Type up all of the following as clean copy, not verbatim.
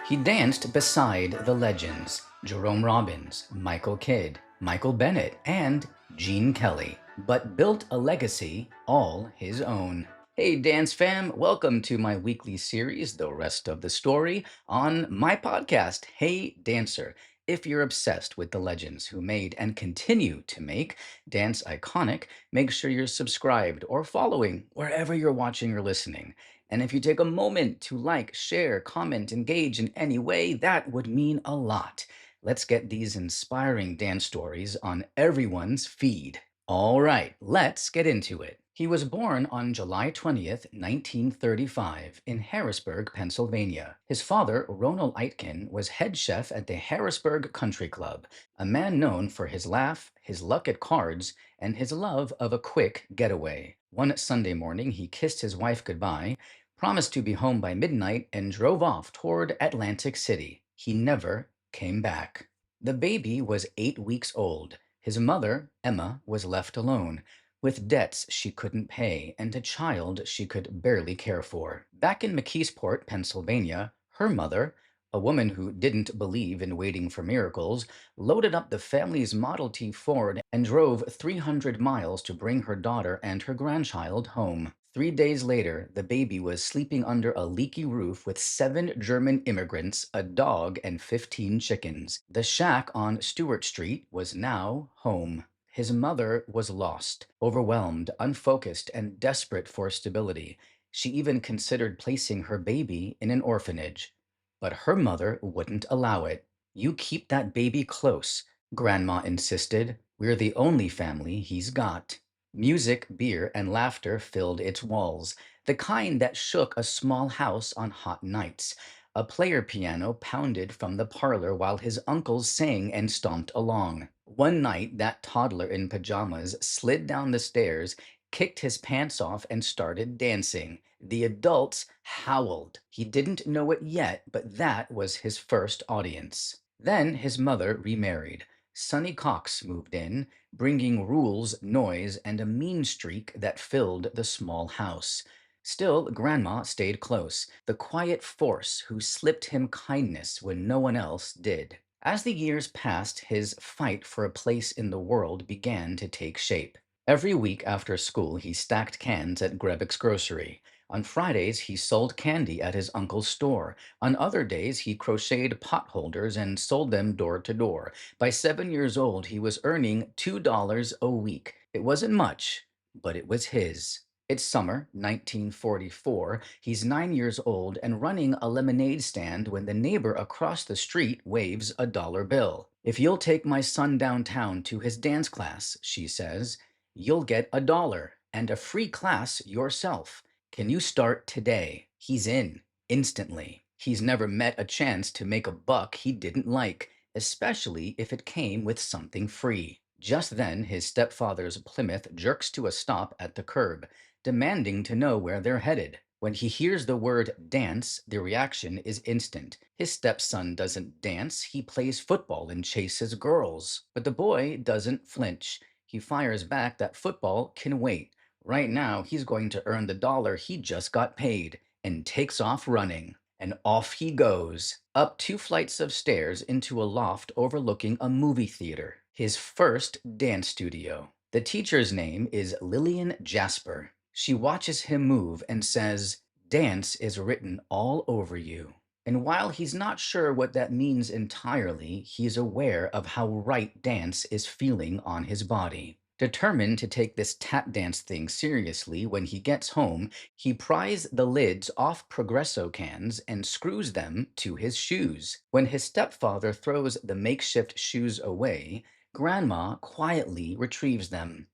He danced beside the legends Jerome Robbins, Michael Kidd, Michael Bennett, and Gene Kelly, but built a legacy all his own. Hey, Dance Fam, welcome to my weekly series, The Rest of the Story, on my podcast, Hey Dancer. If you're obsessed with the legends who made and continue to make dance iconic, make sure you're subscribed or following wherever you're watching or listening. And if you take a moment to like, share, comment, engage in any way, that would mean a lot. Let's get these inspiring dance stories on everyone's feed. All right, let's get into it. He was born on July 20th, 1935, in Harrisburg, Pennsylvania. His father, Ronald Aitken, was head chef at the Harrisburg Country Club, a man known for his laugh, his luck at cards, and his love of a quick getaway. One Sunday morning, he kissed his wife goodbye, promised to be home by midnight, and drove off toward Atlantic City. He never came back. The baby was 8 weeks old. His mother, Emma, was left alone, with debts she couldn't pay and a child she could barely care for. Back in McKeesport, Pennsylvania, her mother, a woman who didn't believe in waiting for miracles, loaded up the family's Model T Ford and drove 300 miles to bring her daughter and her grandchild home. 3 days later, the baby was sleeping under a leaky roof with 7 German immigrants, a dog, and 15 chickens. The shack on Stewart Street was now home. His mother was lost, overwhelmed, unfocused, and desperate for stability. She even considered placing her baby in an orphanage. But her mother wouldn't allow it. "You keep that baby close," Grandma insisted. "We're the only family he's got." Music, beer, and laughter filled its walls, the kind that shook a small house on hot nights. A player piano pounded from the parlor while his uncles sang and stomped along. One night, that toddler in pajamas slid down the stairs, kicked his pants off, and started dancing. The adults howled. He didn't know it yet, but that was his first audience. Then his mother remarried. Sonny Cox moved in, bringing rules, noise, and a mean streak that filled the small house. Still, Grandma stayed close, the quiet force who slipped him kindness when no one else did. As the years passed, his fight for a place in the world began to take shape. Every week after school, he stacked cans at Grebbeck's grocery. On Fridays, he sold candy at his uncle's store. On other days, he crocheted pot holders and sold them door to door. By 7 years old, he was earning $2 a week. It wasn't much, but it was his. It's summer, 1944. He's 9 years old and running a lemonade stand when the neighbor across the street waves a dollar bill. "If you'll take my son downtown to his dance class," she says, "you'll get $1 and a free class yourself. Can you start today?" He's in, instantly. He's never met a chance to make a buck he didn't like, especially if it came with something free. Just then, his stepfather's Plymouth jerks to a stop at the curb, demanding to know where they're headed. When he hears the word dance, the reaction is instant. His stepson doesn't dance, he plays football and chases girls. But the boy doesn't flinch. He fires back that football can wait. Right now, he's going to earn the dollar he just got paid, and takes off running. And off he goes, up 2 flights of stairs into a loft overlooking a movie theater, his first dance studio. The teacher's name is Lillian Jasper. She watches him move and says, "Dance is written all over you." And while he's not sure what that means entirely, he's aware of how right dance is feeling on his body. Determined to take this tap dance thing seriously, when he gets home, he pries the lids off Progresso cans and screws them to his shoes. When his stepfather throws the makeshift shoes away, Grandma quietly retrieves them.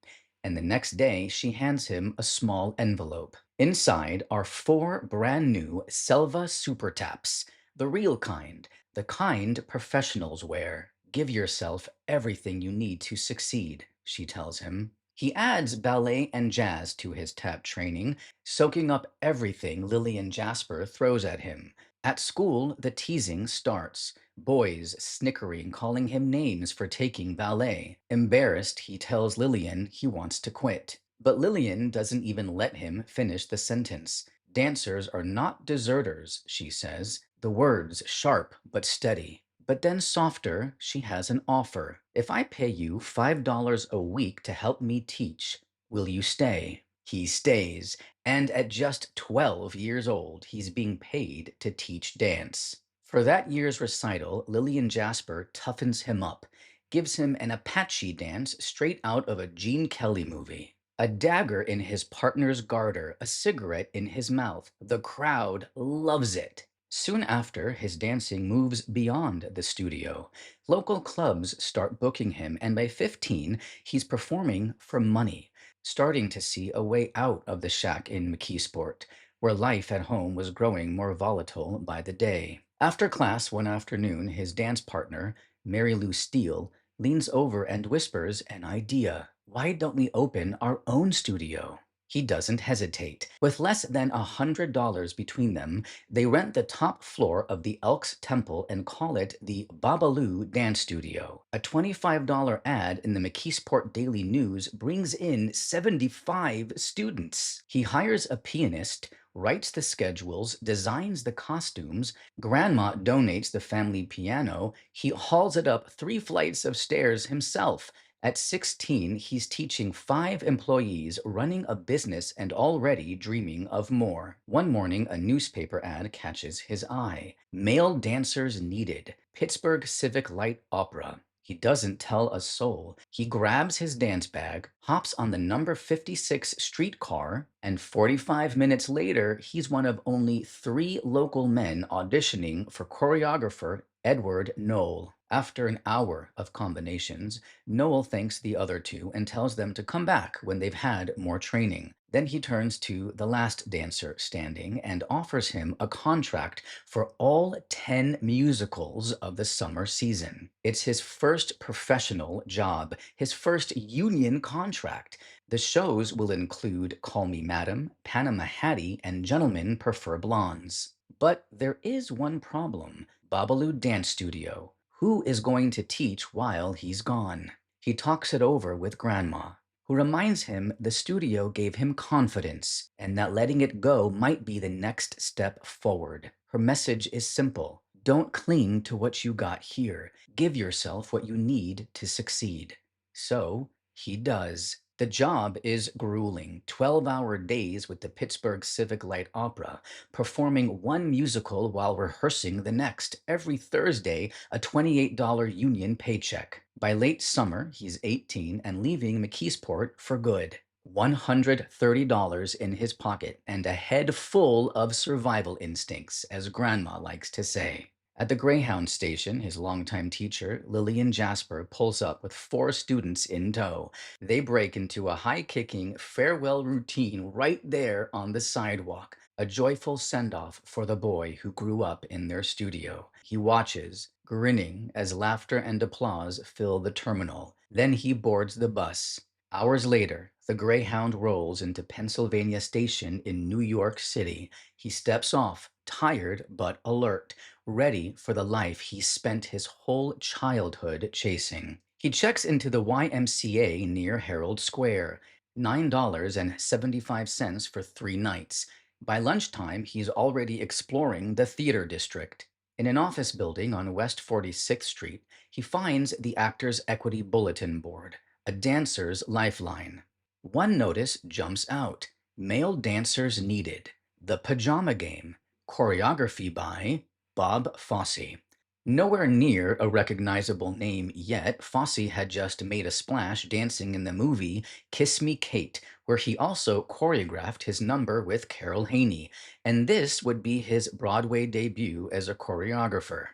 And the next day, she hands him a small envelope. Inside are 4 brand new Selva Super Taps, the real kind, the kind professionals wear. "Give yourself everything you need to succeed," she tells him. He adds ballet and jazz to his tap training, soaking up everything Lillian Jasper throws at him. At school, the teasing starts. Boys snickering, calling him names for taking ballet. Embarrassed, he tells Lillian he wants to quit. But Lillian doesn't even let him finish the sentence. Dancers are not deserters, she says, the words sharp but steady. But then softer, she has an offer. If I pay you $5 a week to help me teach, will you stay? He stays, and at just 12 years old, he's being paid to teach dance. For that year's recital, Lillian Jasper toughens him up, gives him an Apache dance straight out of a Gene Kelly movie. A dagger in his partner's garter, a cigarette in his mouth. The crowd loves it. Soon after, his dancing moves beyond the studio. Local clubs start booking him, and by 15, he's performing for money, starting to see a way out of the shack in McKeesport, where life at home was growing more volatile by the day. After class one afternoon, his dance partner, Mary Lou Steele, leans over and whispers an idea. Why don't we open our own studio? He doesn't hesitate. With less than $100 between them, they rent the top floor of the Elks Temple and call it the Babalu Dance Studio. A $25 ad in the McKeesport Daily News brings in 75 students. He hires a pianist, writes the schedules, designs the costumes. Grandma donates the family piano. He hauls it up 3 flights of stairs himself. At 16, he's teaching 5 employees, running a business, and already dreaming of more. One morning, a newspaper ad catches his eye. Male dancers needed. Pittsburgh Civic Light Opera. He doesn't tell a soul. He grabs his dance bag, hops on the number 56 streetcar, and 45 minutes later, he's one of only 3 local men auditioning for choreographer Edward Knoll. After an hour of combinations, Noel thanks the other 2 and tells them to come back when they've had more training. Then he turns to the last dancer standing and offers him a contract for all 10 musicals of the summer season. It's his first professional job, his first union contract. The shows will include Call Me Madam, Panama Hattie, and Gentlemen Prefer Blondes. But there is one problem. Babalu Dance Studio. Who is going to teach while he's gone? He talks it over with Grandma, who reminds him the studio gave him confidence and that letting it go might be the next step forward. Her message is simple. Don't cling to what you got here. Give yourself what you need to succeed. So he does. The job is grueling, 12-hour days with the Pittsburgh Civic Light Opera, performing one musical while rehearsing the next, every Thursday, a $28 union paycheck. By late summer, he's 18 and leaving McKeesport for good. $130 in his pocket and a head full of survival instincts, as Grandma likes to say. At the Greyhound station, his longtime teacher, Lillian Jasper, pulls up with 4 students in tow. They break into a high-kicking farewell routine right there on the sidewalk, a joyful send-off for the boy who grew up in their studio. He watches, grinning as laughter and applause fill the terminal. Then he boards the bus. Hours later, the Greyhound rolls into Pennsylvania Station in New York City. He steps off, tired but alert, ready for the life he spent his whole childhood chasing. He checks into the YMCA near Herald Square, $9.75 for 3 nights. By lunchtime, he's already exploring the theater district. In an office building on West 46th Street, he finds the Actors Equity Bulletin Board, a dancer's lifeline. One notice jumps out. Male dancers needed. The Pajama Game. Choreography by Bob Fosse. Nowhere near a recognizable name yet, Fosse had just made a splash dancing in the movie Kiss Me Kate, where he also choreographed his number with Carol Haney, and this would be his Broadway debut as a choreographer.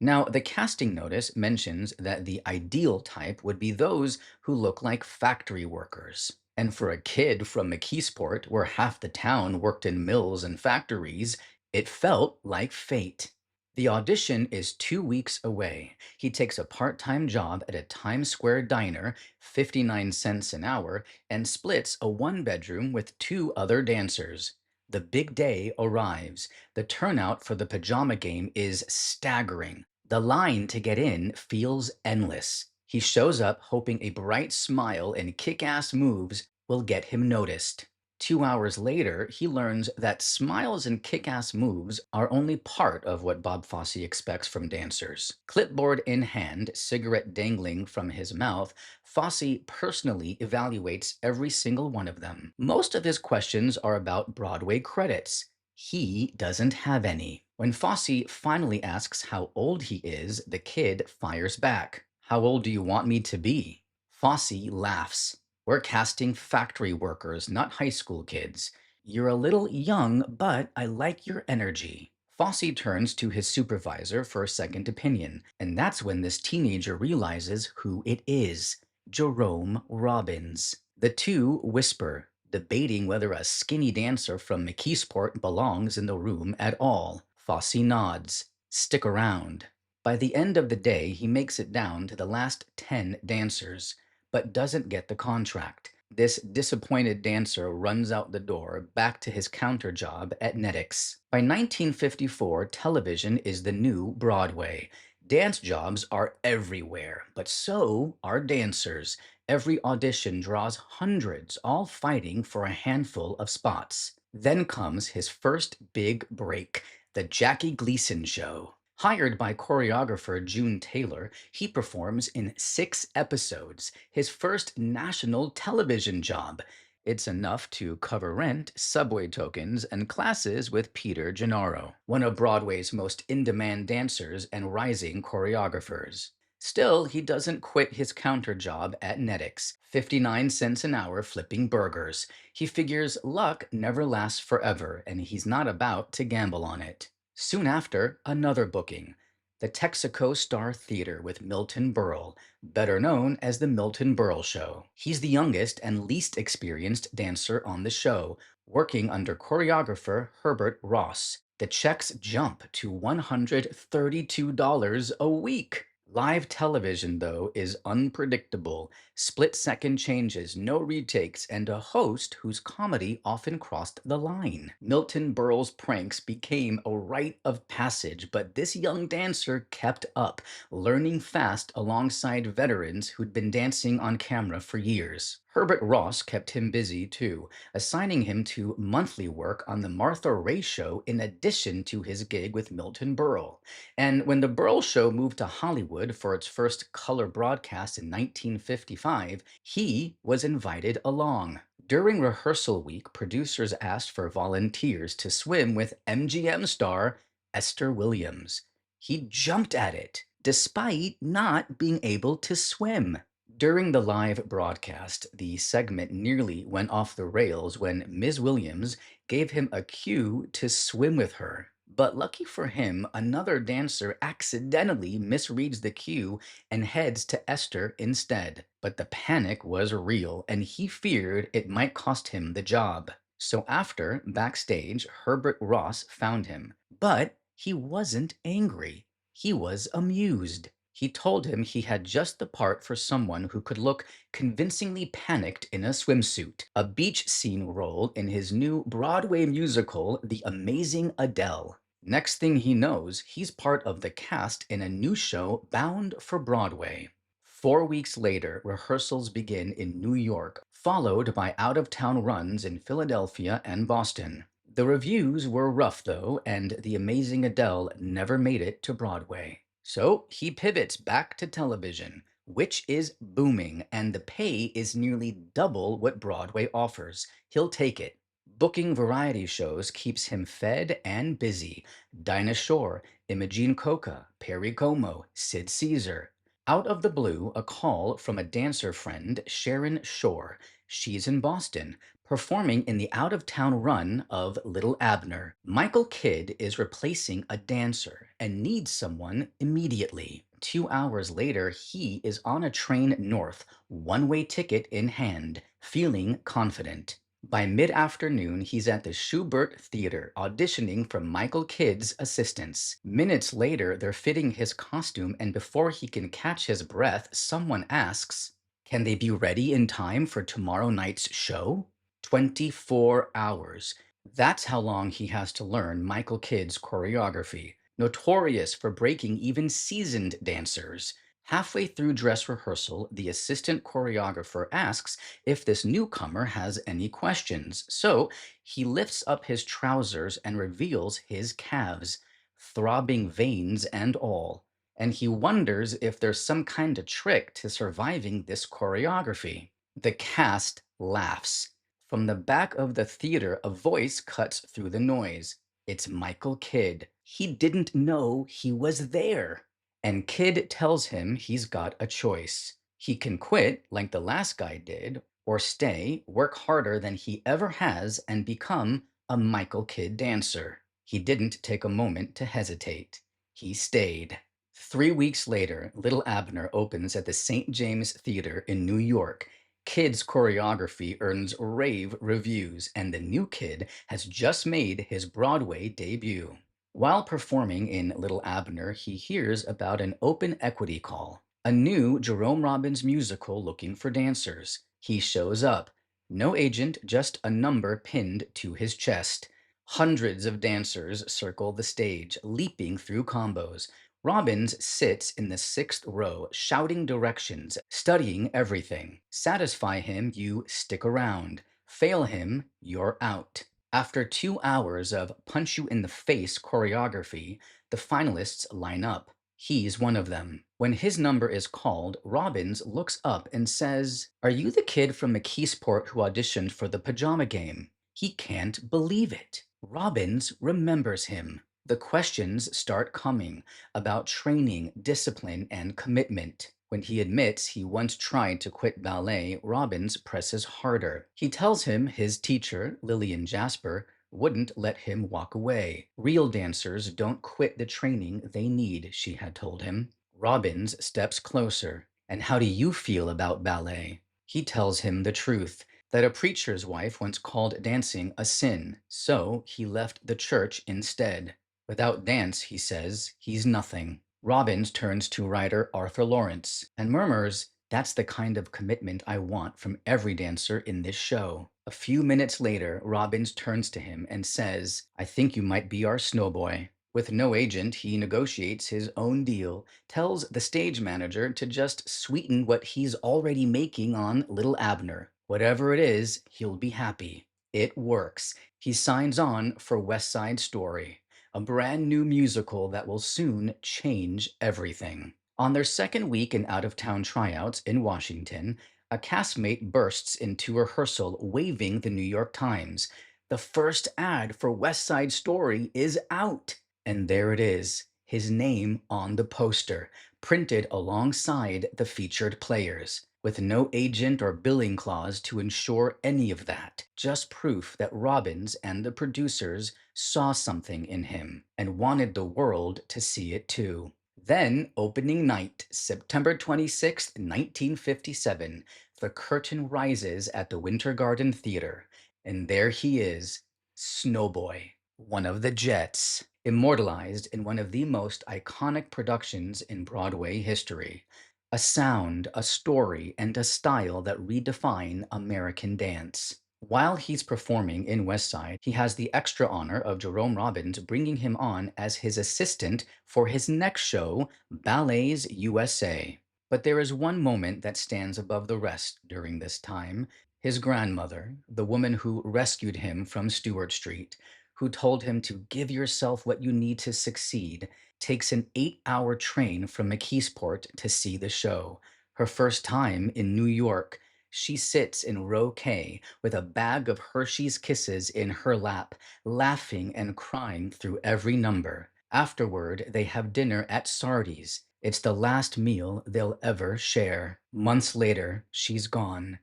Now, the casting notice mentions that the ideal type would be those who look like factory workers. And for a kid from McKeesport, where half the town worked in mills and factories, it felt like fate. The audition is 2 weeks away. He takes a part-time job at a Times Square diner, 59 cents an hour, and splits a one-bedroom with 2 other dancers. The big day arrives. The turnout for the Pajama Game is staggering. The line to get in feels endless. He shows up hoping a bright smile and kick-ass moves will get him noticed. 2 hours later, he learns that smiles and kick ass moves are only part of what Bob Fosse expects from dancers. Clipboard in hand, cigarette dangling from his mouth, Fosse personally evaluates every single one of them. Most of his questions are about Broadway credits. He doesn't have any. When Fosse finally asks how old he is, the kid fires back. How old do you want me to be? Fosse laughs. We're casting factory workers, not high school kids. You're a little young, but I like your energy. Fosse turns to his supervisor for a second opinion, and that's when this teenager realizes who it is: Jerome Robbins. The two whisper, debating whether a skinny dancer from McKeesport belongs in the room at all. Fosse nods. Stick around. By the end of the day, he makes it down to the last 10 dancers, but doesn't get the contract. This disappointed dancer runs out the door back to his counter job at Netix. By 1954, television is the new Broadway. Dance jobs are everywhere, but so are dancers. Every audition draws hundreds, all fighting for a handful of spots. Then comes his first big break, the Jackie Gleason Show. Hired by choreographer June Taylor, he performs in 6 episodes, his first national television job. It's enough to cover rent, subway tokens, and classes with Peter Gennaro, one of Broadway's most in-demand dancers and rising choreographers. Still, he doesn't quit his counter job at Netix, 59 cents an hour flipping burgers. He figures luck never lasts forever, and he's not about to gamble on it. Soon after, another booking: the Texaco Star Theater with Milton Berle, better known as the Milton Berle Show. He's the youngest and least experienced dancer on the show, working under choreographer Herbert Ross. The checks jump to $132 a week. Live television, though, is unpredictable. Split-second changes, no retakes, and a host whose comedy often crossed the line. Milton Berle's pranks became a rite of passage, but this young dancer kept up, learning fast alongside veterans who'd been dancing on camera for years. Herbert Ross kept him busy, too, assigning him to monthly work on the Martha Raye Show in addition to his gig with Milton Berle. And when the Berle Show moved to Hollywood for its first color broadcast in 1955, he was invited along. During rehearsal week, producers asked for volunteers to swim with MGM star Esther Williams. He jumped at it, despite not being able to swim. During the live broadcast, the segment nearly went off the rails when Ms. Williams gave him a cue to swim with her. But lucky for him, another dancer accidentally misreads the cue and heads to Esther instead. But the panic was real, and he feared it might cost him the job. So after, backstage, Herbert Ross found him. But he wasn't angry. He was amused. He told him he had just the part for someone who could look convincingly panicked in a swimsuit, a beach scene role in his new Broadway musical, The Amazing Adele. Next thing he knows, he's part of the cast in a new show bound for Broadway. 4 weeks later, rehearsals begin in New York, followed by out-of-town runs in Philadelphia and Boston. The reviews were rough, though, and The Amazing Adele never made it to Broadway. So he pivots back to television, which is booming, and the pay is nearly double what Broadway offers. He'll take it. Booking variety shows keeps him fed and busy. Dinah Shore, Imogene Coca, Perry Como, Sid Caesar. Out of the blue, a call from a dancer friend, Sharon Shore. She's in Boston, performing in the out-of-town run of Little Abner. Michael Kidd is replacing a dancer and needs someone immediately. 2 hours later, he is on a train north, one-way ticket in hand, feeling confident. By mid-afternoon, he's at the Schubert Theater, auditioning for Michael Kidd's assistants. Minutes later, they're fitting his costume, and before he can catch his breath, someone asks, "Can they be ready in time for tomorrow night's show?" 24 hours. That's how long he has to learn Michael Kidd's choreography, notorious for breaking even seasoned dancers. Halfway through dress rehearsal, the assistant choreographer asks if this newcomer has any questions. So he lifts up his trousers and reveals his calves, throbbing veins and all. And he wonders if there's some kind of trick to surviving this choreography. The cast laughs. From the back of the theater, a voice cuts through the noise. It's Michael Kidd. He didn't know he was there. And Kidd tells him he's got a choice. He can quit, like the last guy did, or stay, work harder than he ever has, and become a Michael Kidd dancer. He didn't take a moment to hesitate. He stayed. 3 weeks later, Little Abner opens at the St. James Theater in New York. Kidd's choreography earns rave reviews, and the new Kidd has just made his Broadway debut. While performing in Little Abner, he hears about an open equity call, a new Jerome Robbins musical looking for dancers. He shows up. No agent, just a number pinned to his chest. Hundreds of dancers circle the stage, leaping through combos. Robbins sits in the sixth row, shouting directions, studying everything. Satisfy him, you stick around. Fail him, you're out. After 2 hours of punch you in the face choreography, the finalists line up. He's one of them. When his number is called, Robbins looks up and says, "Are you the kid from McKeesport who auditioned for the pajama game?" He can't believe it. Robbins remembers him. The questions start coming about training, discipline, and commitment. When he admits he once tried to quit ballet, Robbins presses harder. He tells him his teacher, Lillian Jasper, wouldn't let him walk away. Real dancers don't quit the training they need, she had told him. Robbins steps closer. "And how do you feel about ballet?" He tells him the truth, that a preacher's wife once called dancing a sin, so he left the church instead. Without dance, he says, he's nothing. Robbins turns to writer Arthur Lawrence and murmurs, "That's the kind of commitment I want from every dancer in this show." A few minutes later, Robbins turns to him and says, "I think you might be our snowboy." With no agent, he negotiates his own deal, tells the stage manager to just sweeten what he's already making on Little Abner. Whatever it is, he'll be happy. It works. He signs on for West Side Story, a brand new musical that will soon change everything. On their second week in out of town tryouts in Washington, a castmate bursts into rehearsal waving the New York Times. The first ad for West Side Story is out. And there it is, his name on the poster, printed alongside the featured players, with no agent or billing clause to ensure any of that, just proof that Robbins and the producers saw something in him and wanted the world to see it too. Then, opening night, September 26th, 1957, the curtain rises at the Winter Garden Theater, and there he is, Snowboy, one of the Jets, immortalized in one of the most iconic productions in Broadway history. A sound, a story, and a style that redefine American dance. While he's performing in West Side, he has the extra honor of Jerome Robbins bringing him on as his assistant for his next show, Ballets USA. But there is one moment that stands above the rest during this time. His grandmother, the woman who rescued him from Stewart Street, who told him to give yourself what you need to succeed, takes an 8-hour train from McKeesport to see the show. Her first time in New York, she sits in row K with a bag of Hershey's Kisses in her lap, laughing and crying through every number. Afterward, they have dinner at Sardi's. It's the last meal they'll ever share. Months later, she's gone.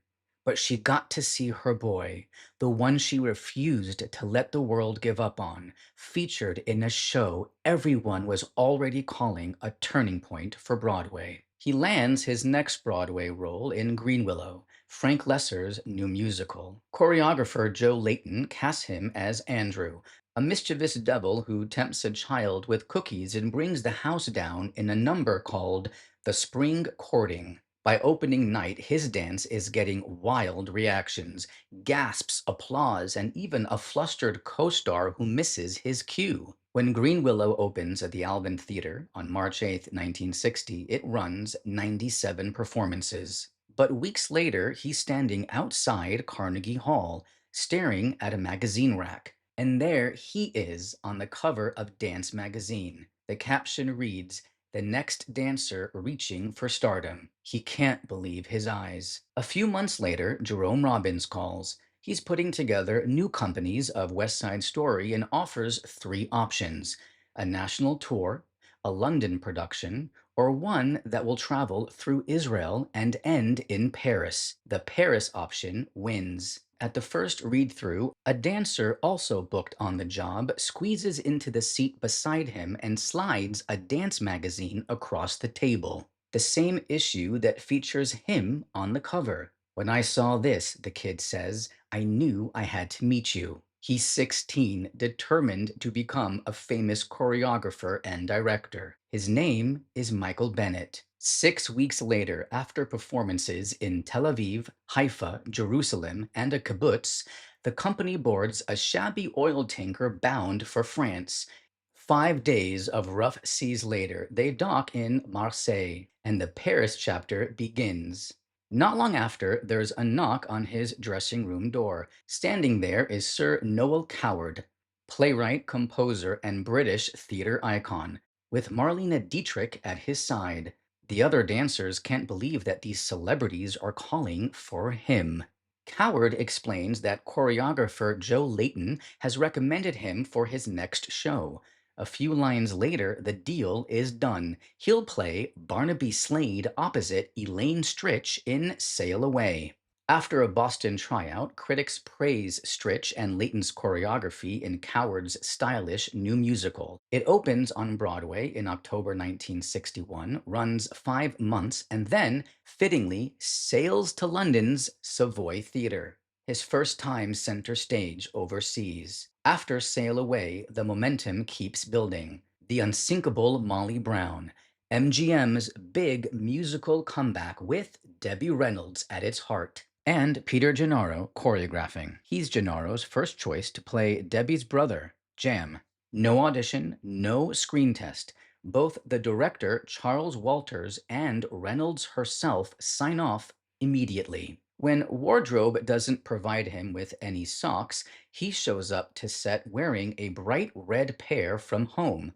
But she got to see her boy, the one she refused to let the world give up on, featured in a show everyone was already calling a turning point for Broadway. He lands his next Broadway role in Green Willow, Frank Lesser's new musical. Choreographer Joe Layton casts him as Andrew, a mischievous devil who tempts a child with cookies and brings the house down in a number called The Spring Courting. By opening night, his dance is getting wild reactions, gasps, applause, and even a flustered co-star who misses his cue. When Green Willow opens at the Alvin Theater on March 8, 1960, it runs 97 performances. But weeks later, he's standing outside Carnegie Hall, staring at a magazine rack. And there he is on the cover of Dance Magazine. The caption reads, "The next dancer reaching for stardom." He can't believe his eyes. A few months later, Jerome Robbins calls. He's putting together new companies of West Side Story and offers three options: a national tour, a London production, or one that will travel through Israel and end in Paris. The Paris option wins. At the first read through, a dancer also booked on the job squeezes into the seat beside him and slides a dance magazine across the table. The same issue that features him on the cover. "When I saw this," the kid says, "I knew I had to meet you." He's 16, determined to become a famous choreographer and director. His name is Michael Bennett. 6 weeks later, after performances in Tel Aviv, Haifa, Jerusalem, and a kibbutz, the company boards a shabby oil tanker bound for France. 5 days of rough seas later, they dock in Marseille, and the Paris chapter begins. Not long after, there's a knock on his dressing room door. Standing there is Sir Noel Coward, playwright, composer, and British theater icon, with Marlene Dietrich at his side. The other dancers can't believe that these celebrities are calling for him. Coward explains that choreographer Joe Layton has recommended him for his next show. A few lines later, the deal is done. He'll play Barnaby Slade opposite Elaine Stritch in Sail Away. After a Boston tryout, critics praise Stritch and Layton's choreography in Coward's stylish new musical. It opens on Broadway in October 1961, runs 5 months, and then, fittingly, sails to London's Savoy Theatre, his first time center stage overseas. After Sail Away, the momentum keeps building. The Unsinkable Molly Brown, MGM's big musical comeback with Debbie Reynolds at its heart. And Peter Gennaro choreographing. He's Gennaro's first choice to play Debbie's brother, Jam. No audition, no screen test. Both the director, Charles Walters, and Reynolds herself sign off immediately. When wardrobe doesn't provide him with any socks, he shows up to set wearing a bright red pair from home.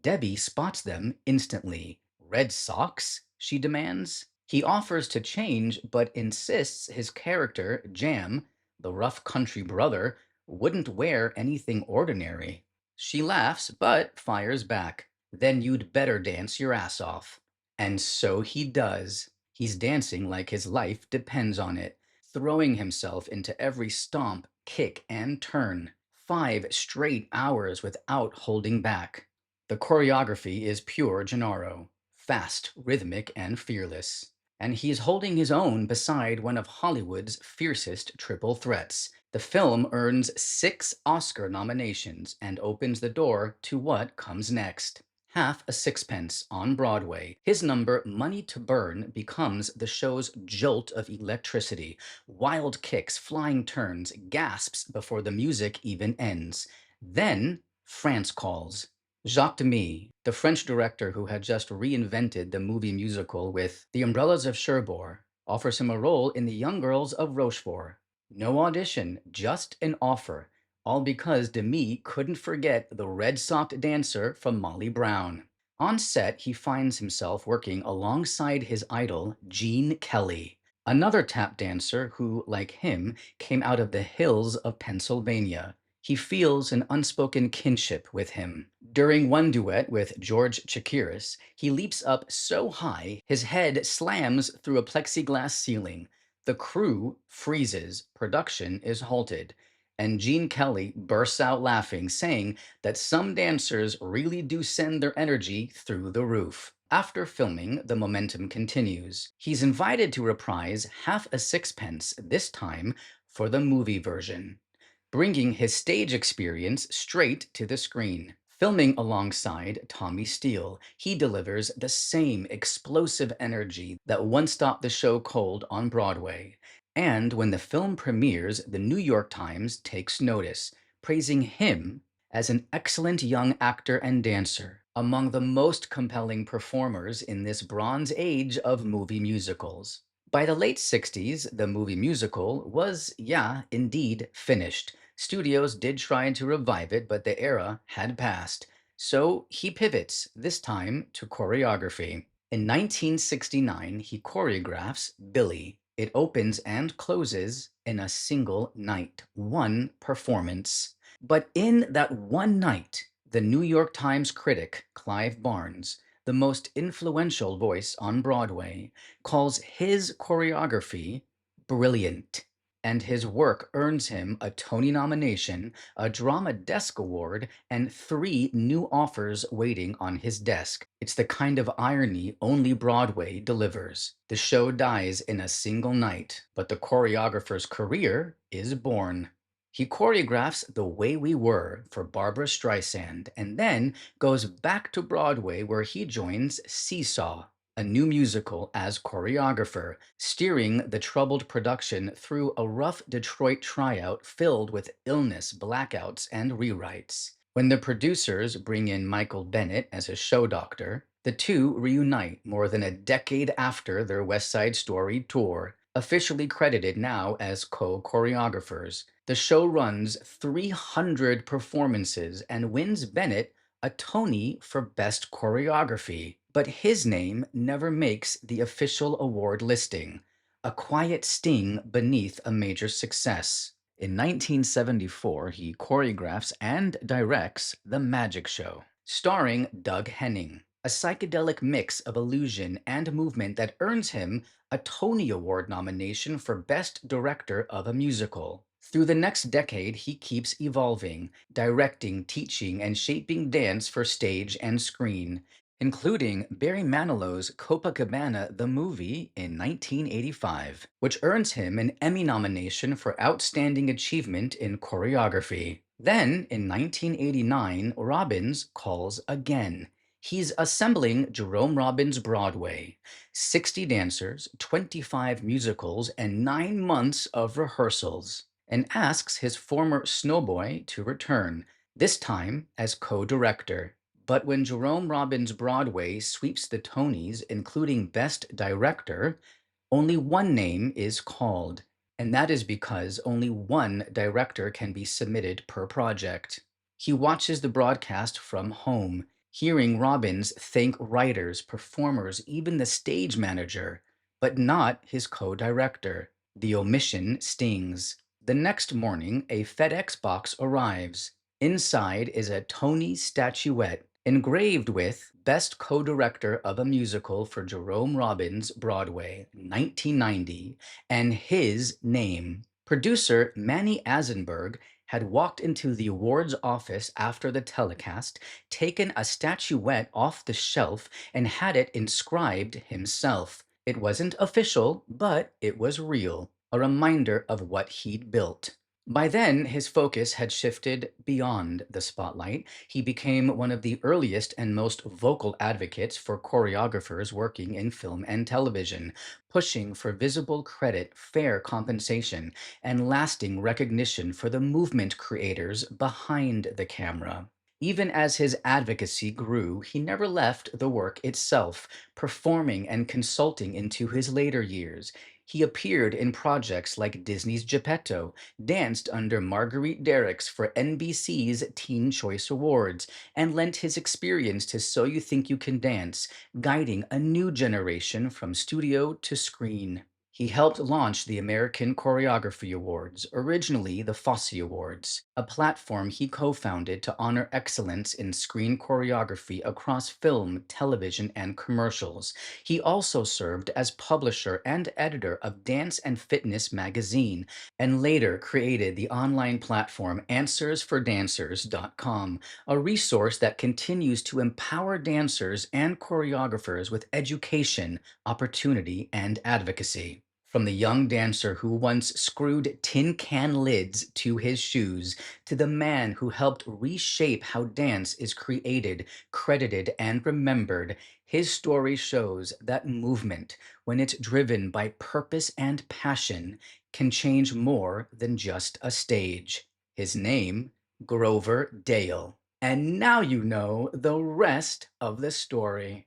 Debbie spots them instantly. "Red socks?" she demands. He offers to change, but insists his character, Jam, the rough country brother, wouldn't wear anything ordinary. She laughs, but fires back. "Then you'd better dance your ass off." And so he does. He's dancing like his life depends on it, throwing himself into every stomp, kick, and turn. 5 straight hours without holding back. The choreography is pure Gennaro, fast, rhythmic, and fearless. And he's holding his own beside one of Hollywood's fiercest triple threats. The film earns 6 Oscar nominations and opens the door to what comes next. Half a Sixpence on Broadway, his number Money to Burn becomes the show's jolt of electricity. Wild kicks, flying turns, gasps before the music even ends. Then France calls. Jacques Demy, the French director who had just reinvented the movie musical with The Umbrellas of Cherbourg, offers him a role in The Young Girls of Rochefort. No audition, just an offer, all because Demy couldn't forget the red-socked dancer from Molly Brown. On set, he finds himself working alongside his idol, Gene Kelly, another tap dancer who, like him, came out of the hills of Pennsylvania. He feels an unspoken kinship with him. During one duet with George Chakiris, he leaps up so high his head slams through a plexiglass ceiling. The crew freezes, production is halted, and Gene Kelly bursts out laughing, saying that some dancers really do send their energy through the roof. After filming, the momentum continues. He's invited to reprise Half a Sixpence, this time for the movie version, bringing his stage experience straight to the screen. Filming alongside Tommy Steele, he delivers the same explosive energy that once stopped the show cold on Broadway. And when the film premieres, the New York Times takes notice, praising him as an excellent young actor and dancer, among the most compelling performers in this Bronze Age of movie musicals. By the late 60s, the movie musical was, yeah, indeed, finished. Studios did try to revive it, but the era had passed. So he pivots, this time to choreography. In 1969, he choreographs Billy. It opens and closes in a single night, one performance. But in that one night, the New York Times critic, Clive Barnes, the most influential voice on Broadway, calls his choreography brilliant, and his work earns him a Tony nomination, a Drama Desk Award, and three new offers waiting on his desk. It's the kind of irony only Broadway delivers. The show dies in a single night, but the choreographer's career is born. He choreographs The Way We Were for Barbra Streisand and then goes back to Broadway where he joins Seesaw, a new musical, as choreographer, steering the troubled production through a rough Detroit tryout filled with illness, blackouts, and rewrites. When the producers bring in Michael Bennett as a show doctor, the two reunite more than a decade after their West Side Story tour, officially credited now as co-choreographers. The show runs 300 performances and wins Bennett a Tony for Best Choreography, but his name never makes the official award listing, a quiet sting beneath a major success. In 1974, he choreographs and directs The Magic Show, starring Doug Henning, a psychedelic mix of illusion and movement that earns him a Tony Award nomination for Best Director of a Musical. Through the next decade, he keeps evolving, directing, teaching, and shaping dance for stage and screen, including Barry Manilow's Copacabana the Movie in 1985, which earns him an Emmy nomination for Outstanding Achievement in Choreography. Then, in 1989, Robbins calls again. He's assembling Jerome Robbins Broadway, 60 dancers, 25 musicals, and 9 months of rehearsals, and asks his former snowboy to return, this time as co-director. But when Jerome Robbins Broadway sweeps the Tonys, including Best Director, only one name is called, and that is because only one director can be submitted per project. He watches the broadcast from home, hearing Robbins thank writers, performers, even the stage manager, but not his co-director. The omission stings. The next morning, a FedEx box arrives. Inside is a Tony statuette engraved with Best Co-Director of a Musical for Jerome Robbins, Broadway, 1990, and his name. Producer Manny Azenberg had walked into the awards office after the telecast, taken a statuette off the shelf, and had it inscribed himself. It wasn't official, but it was real, a reminder of what he'd built. By then, his focus had shifted beyond the spotlight. He became one of the earliest and most vocal advocates for choreographers working in film and television, pushing for visible credit, fair compensation, and lasting recognition for the movement creators behind the camera. Even as his advocacy grew, he never left the work itself, performing and consulting into his later years. He appeared in projects like Disney's Geppetto, danced under Marguerite Derricks for NBC's Teen Choice Awards, and lent his experience to So You Think You Can Dance, guiding a new generation from studio to screen. He helped launch the American Choreography Awards, originally the Fosse Awards, a platform he co-founded to honor excellence in screen choreography across film, television, and commercials. He also served as publisher and editor of Dance and Fitness magazine, and later created the online platform AnswersForDancers.com, a resource that continues to empower dancers and choreographers with education, opportunity, and advocacy. From the young dancer who once screwed tin can lids to his shoes, to the man who helped reshape how dance is created, credited, and remembered, his story shows that movement, when it's driven by purpose and passion, can change more than just a stage. His name Grover Dale. And now you know the rest of the story.